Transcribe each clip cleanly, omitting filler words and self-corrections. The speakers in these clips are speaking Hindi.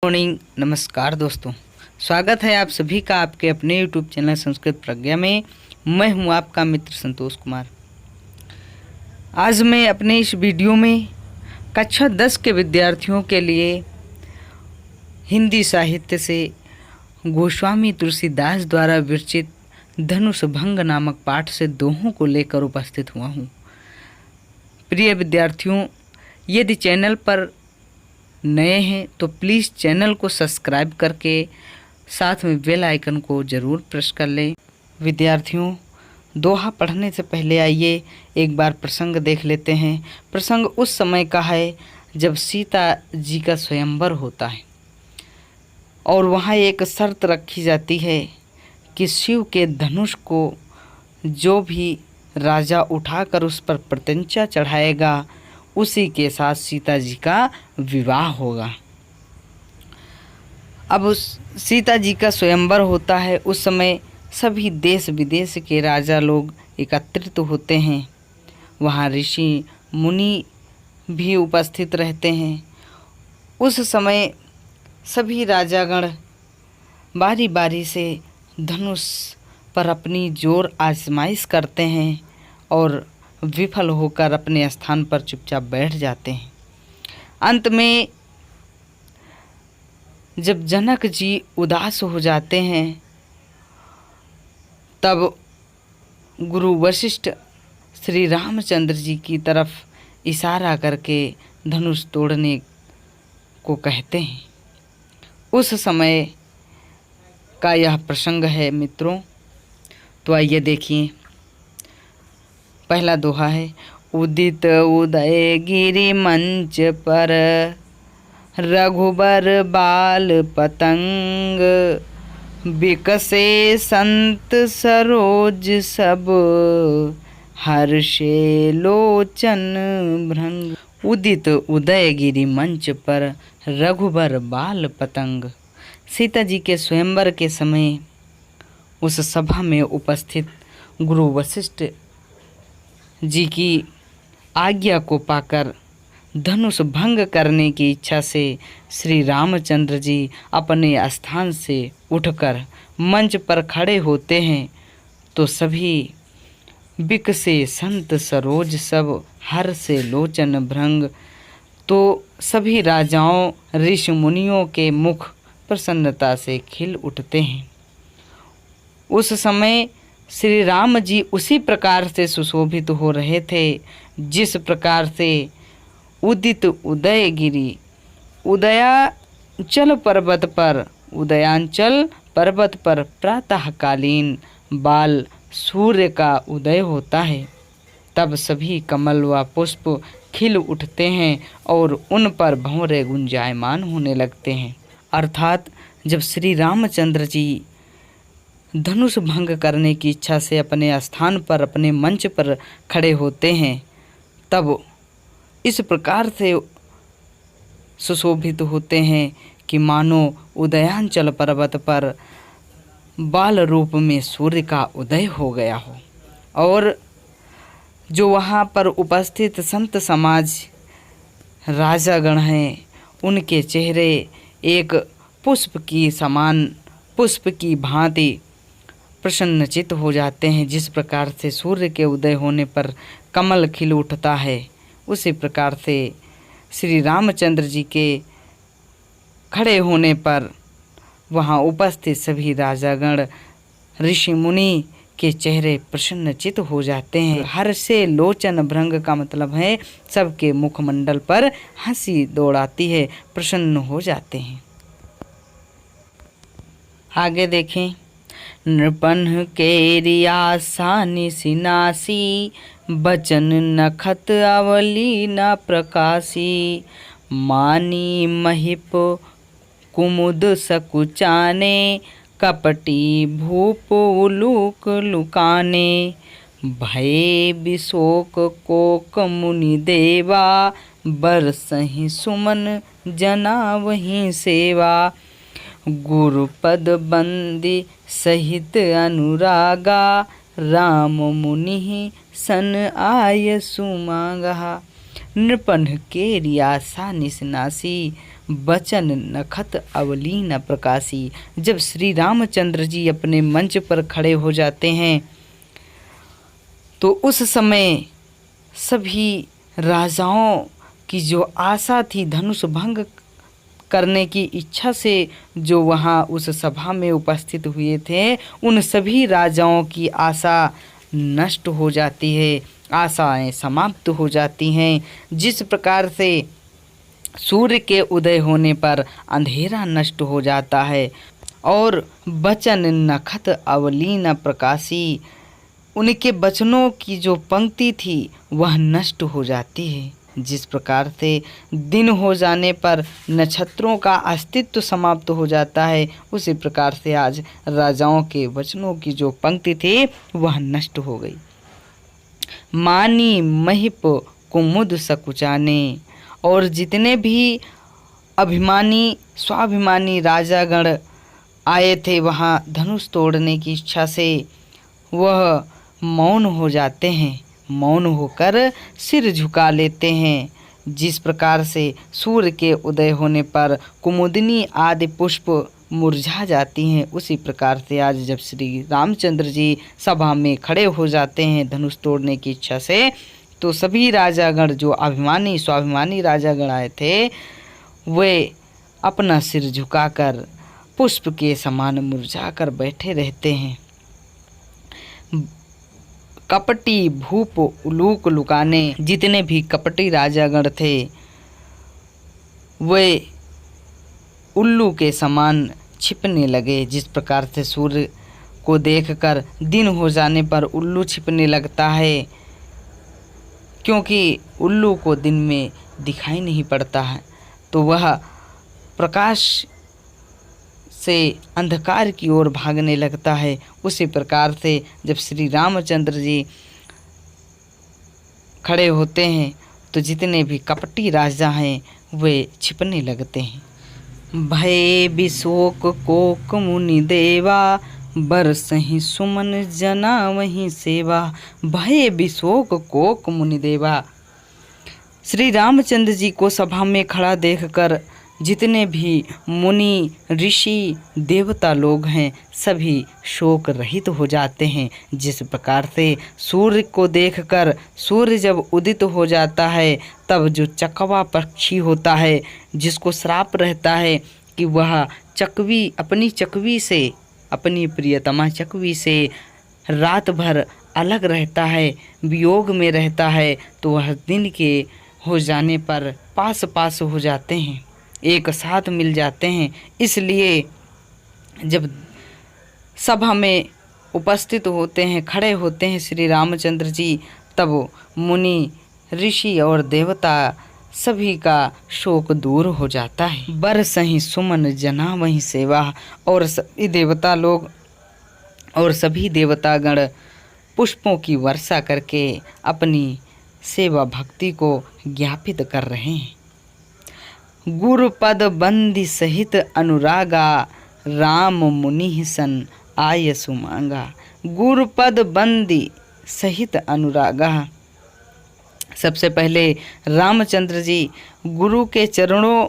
मॉर्निंग, नमस्कार दोस्तों। स्वागत है आप सभी का आपके अपने YouTube चैनल संस्कृत प्रज्ञा में। मैं हूं आपका मित्र संतोष कुमार। आज मैं अपने इस वीडियो में कक्षा 10 के विद्यार्थियों के लिए हिंदी साहित्य से गोस्वामी तुलसीदास द्वारा विरचित धनुष भंग नामक पाठ से दोहों को लेकर उपस्थित हुआ हूं। प्रिय विद्यार्थियों, यदि चैनल पर नए हैं तो प्लीज़ चैनल को सब्सक्राइब करके साथ में बेल आइकन को ज़रूर प्रेस कर लें। विद्यार्थियों, दोहा पढ़ने से पहले आइए एक बार प्रसंग देख लेते हैं। प्रसंग उस समय का है जब सीता जी का स्वयंवर होता है और वहाँ एक शर्त रखी जाती है कि शिव के धनुष को जो भी राजा उठाकर उस पर प्रत्यंचा चढ़ाएगा उसी के साथ सीता जी का विवाह होगा। अब उस सीता जी का स्वयंवर होता है। उस समय सभी देश विदेश के राजा लोग एकत्रित होते हैं। वहाँ ऋषि मुनि भी उपस्थित रहते हैं। उस समय सभी राजागण बारी बारी से धनुष पर अपनी जोर आजमाइश करते हैं और विफल होकर अपने स्थान पर चुपचाप बैठ जाते हैं। अंत में जब जनक जी उदास हो जाते हैं तब गुरु वशिष्ठ श्री रामचंद्र जी की तरफ इशारा करके धनुष तोड़ने को कहते हैं। उस समय का यह प्रसंग है मित्रों। तो आइए देखिए, पहला दोहा है। उदित उदय गिरि मंच पर रघुबर बाल पतंग, बिकसे संत सरोज सब हर्षे लोचन भृंग। उदित उदय गिरि मंच पर रघुबर बाल पतंग। सीता जी के स्वयंवर के समय उस सभा में उपस्थित गुरु वशिष्ठ जी की आज्ञा को पाकर धनुष भंग करने की इच्छा से श्री रामचंद्र जी अपने स्थान से उठकर मंच पर खड़े होते हैं तो सभी बिकसे संत सरोज सब हर से लोचन भृंग। तो सभी राजाओं ऋषि मुनियों के मुख प्रसन्नता से खिल उठते हैं। उस समय श्री राम जी उसी प्रकार से सुशोभित हो रहे थे जिस प्रकार से उदित उदय गिरि उदयांचल पर्वत पर प्रातःकालीन बाल सूर्य का उदय होता है। तब सभी कमल व पुष्प खिल उठते हैं और उन पर भंवरे गुंजायमान होने लगते हैं। अर्थात जब श्री रामचंद्र जी धनुष भंग करने की इच्छा से अपने स्थान पर अपने मंच पर खड़े होते हैं तब इस प्रकार से सुशोभित होते हैं कि मानो उदयांचल पर्वत पर बाल रूप में सूर्य का उदय हो गया हो। और जो वहाँ पर उपस्थित संत समाज राजागण हैं उनके चेहरे एक पुष्प की भांति प्रसन्नचित हो जाते हैं। जिस प्रकार से सूर्य के उदय होने पर कमल खिल उठता है उसी प्रकार से श्री रामचंद्र जी के खड़े होने पर वहाँ उपस्थित सभी राजागण ऋषि मुनि के चेहरे प्रसन्नचित हो जाते हैं। हर से लोचन भृंग का मतलब है सबके मुखमंडल पर हंसी दौड़ाती है, प्रसन्न हो जाते हैं। आगे देखें। नृपन केरिया सानि सिनासी, बचन नखत अवली न प्रकाशी, मानी महिप कुमुद सकुचाने, कपटी भूप उलूक लुकाने, भये विशोक कोक मुनि देवा, बरसहि सुमन जना वहीं सेवा, गुरुपद बंदी सहित अनुरागा, राम मुनि सन आय सुमांगा। नृपन केरिया सानिस नासी, बचन नखत अवली न प्रकाशी। जब श्री रामचंद्र जी अपने मंच पर खड़े हो जाते हैं तो उस समय सभी राजाओं की जो आशा थी, धनुष भंग करने की इच्छा से जो वहाँ उस सभा में उपस्थित हुए थे, उन सभी राजाओं की आशा नष्ट हो जाती है, आशाएं समाप्त हो जाती हैं। जिस प्रकार से सूर्य के उदय होने पर अंधेरा नष्ट हो जाता है और बचन नखत अवली न प्रकाशी, उनके वचनों की जो पंक्ति थी वह नष्ट हो जाती है। जिस प्रकार से दिन हो जाने पर नक्षत्रों का अस्तित्व समाप्त हो जाता है, उसी प्रकार से आज राजाओं के वचनों की जो पंक्ति थी वह नष्ट हो गई। मानी महिप कुमुद सकुचाने, और जितने भी अभिमानी स्वाभिमानी राजागण आए थे वहाँ धनुष तोड़ने की इच्छा से, वह मौन हो जाते हैं, मौन होकर सिर झुका लेते हैं। जिस प्रकार से सूर्य के उदय होने पर कुमुदिनी आदि पुष्प मुरझा जाती हैं, उसी प्रकार से आज जब श्री रामचंद्र जी सभा में खड़े हो जाते हैं धनुष तोड़ने की इच्छा से, तो सभी राजागण जो अभिमानी स्वाभिमानी राजागण आए थे वे अपना सिर झुकाकर पुष्प के समान मुरझाकर बैठे रहते हैं। कपटी भूप उलूक लुकाने, जितने भी कपटी राजागण थे वे उल्लू के समान छिपने लगे। जिस प्रकार से सूर्य को देखकर दिन हो जाने पर उल्लू छिपने लगता है, क्योंकि उल्लू को दिन में दिखाई नहीं पड़ता है, तो वह प्रकाश से अंधकार की ओर भागने लगता है। उसी प्रकार से जब श्री रामचंद्र जी खड़े होते हैं तो जितने भी कपटी राजा हैं वे छिपने लगते हैं। भय विशोक कोक मुनि देवा, बरसहि सुमन जना वहीं सेवा। भय विशोक कोक मुनि देवा, श्री रामचंद्र जी को सभा में खड़ा देखकर जितने भी मुनि ऋषि देवता लोग हैं सभी शोक रहित हो जाते हैं। जिस प्रकार से सूर्य को देखकर सूर्य जब उदित हो जाता है तब जो चकवा पक्षी होता है, जिसको श्राप रहता है कि वह चकवी अपनी चकवी से, अपनी प्रियतमा चकवी से रात भर अलग रहता है, वियोग में रहता है, तो वह दिन के हो जाने पर पास पास हो जाते हैं, एक साथ मिल जाते हैं। इसलिए जब सभा में उपस्थित होते हैं, खड़े होते हैं श्री रामचंद्र जी, तब मुनि ऋषि और देवता सभी का शोक दूर हो जाता है। बरसहि सुमन जना वहीं सेवा, और सभी देवता लोग और सभी देवतागण पुष्पों की वर्षा करके अपनी सेवा भक्ति को ज्ञापित कर रहे हैं। गुरुपद बंदी सहित अनुरागा, राम मुनि सन आय सुमांगा। गुरुपद बंदी सहित अनुरागा, सबसे पहले रामचंद्र जी गुरु के चरणों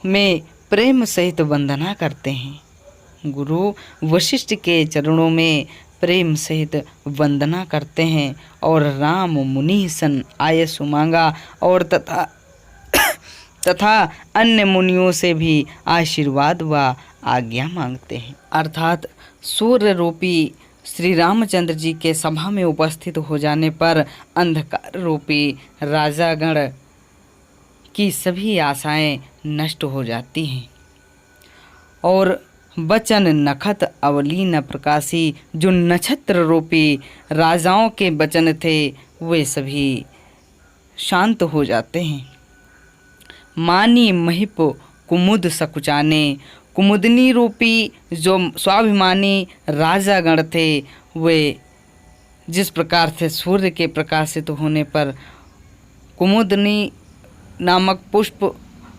में प्रेम सहित वंदना करते हैं। गुरु वशिष्ठ के चरणों में प्रेम सहित वंदना करते हैं और राम मुनि सन आय सुमांगा, और तथा अन्य मुनियों से भी आशीर्वाद व आज्ञा मांगते हैं। अर्थात सूर्य रूपी श्री रामचंद्र जी के सभा में उपस्थित हो जाने पर अंधकार रूपी राजागण की सभी आशाएं नष्ट हो जाती हैं और बचन नखत अवली न प्रकाशी, जो नक्षत्र रूपी राजाओं के वचन थे वे सभी शांत हो जाते हैं। मानी महिप कुमुद सकुचाने, कुमुदनी रूपी जो स्वाभिमानी राजागण थे वे जिस प्रकार से सूर्य के प्रकाशित होने पर कुमुदनी नामक पुष्प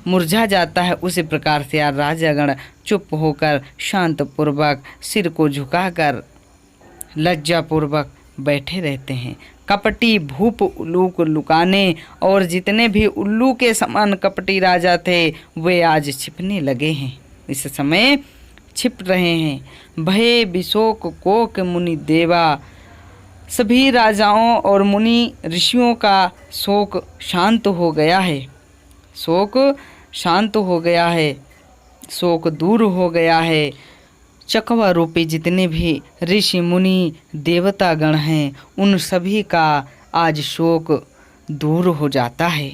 मुरझा जाता है, उसी प्रकार से यार राजागण चुप होकर शांतपूर्वक सिर को झुकाकर लज्जापूर्वक बैठे रहते हैं। कपटी भूप उल्लू को लुकाने, और जितने भी उल्लू के समान कपटी राजा थे वे आज छिपने लगे हैं, इस समय छिप रहे हैं। भये बिशोक कोक मुनि देवा, सभी राजाओं और मुनि ऋषियों का शोक शांत हो गया है, शोक शांत हो गया है, शोक दूर हो गया है। चकवा रूपी जितने भी ऋषि मुनि देवता गण हैं उन सभी का आज शोक दूर हो जाता है,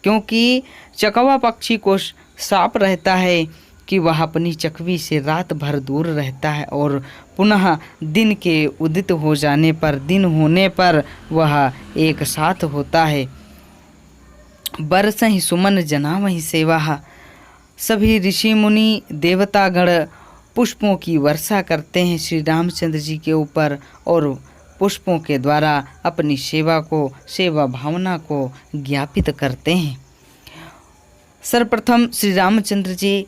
क्योंकि चकवा पक्षी को शाप रहता है कि वह अपनी चकवी से रात भर दूर रहता है और पुनः दिन के उदित हो जाने पर, दिन होने पर वह एक साथ होता है। बरसहि सुमन जनावहि सेवा, सभी ऋषि मुनि देवतागण पुष्पों की वर्षा करते हैं श्री रामचंद्र जी के ऊपर और पुष्पों के द्वारा अपनी सेवा को, सेवा भावना को ज्ञापित करते हैं। सर्वप्रथम श्री रामचंद्र जी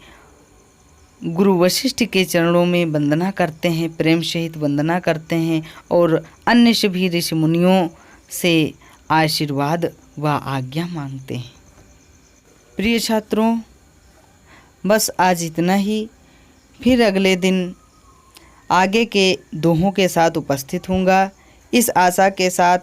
गुरु वशिष्ठ के चरणों में वंदना करते हैं, प्रेम सहित वंदना करते हैं और अन्य सभी ऋषि मुनियों से आशीर्वाद व आज्ञा मांगते हैं। प्रिय छात्रों, बस आज इतना ही। फिर अगले दिन आगे के दोहों के साथ उपस्थित होऊंगा, इस आशा के साथ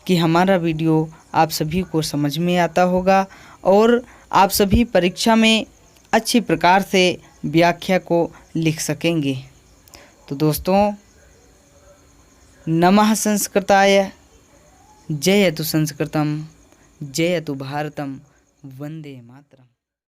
कि हमारा वीडियो आप सभी को समझ में आता होगा और आप सभी परीक्षा में अच्छी प्रकार से व्याख्या को लिख सकेंगे। तो दोस्तों, नमः संस्कृताय, जयतु संस्कृतम, जयतु भारतम, वंदे मातरम।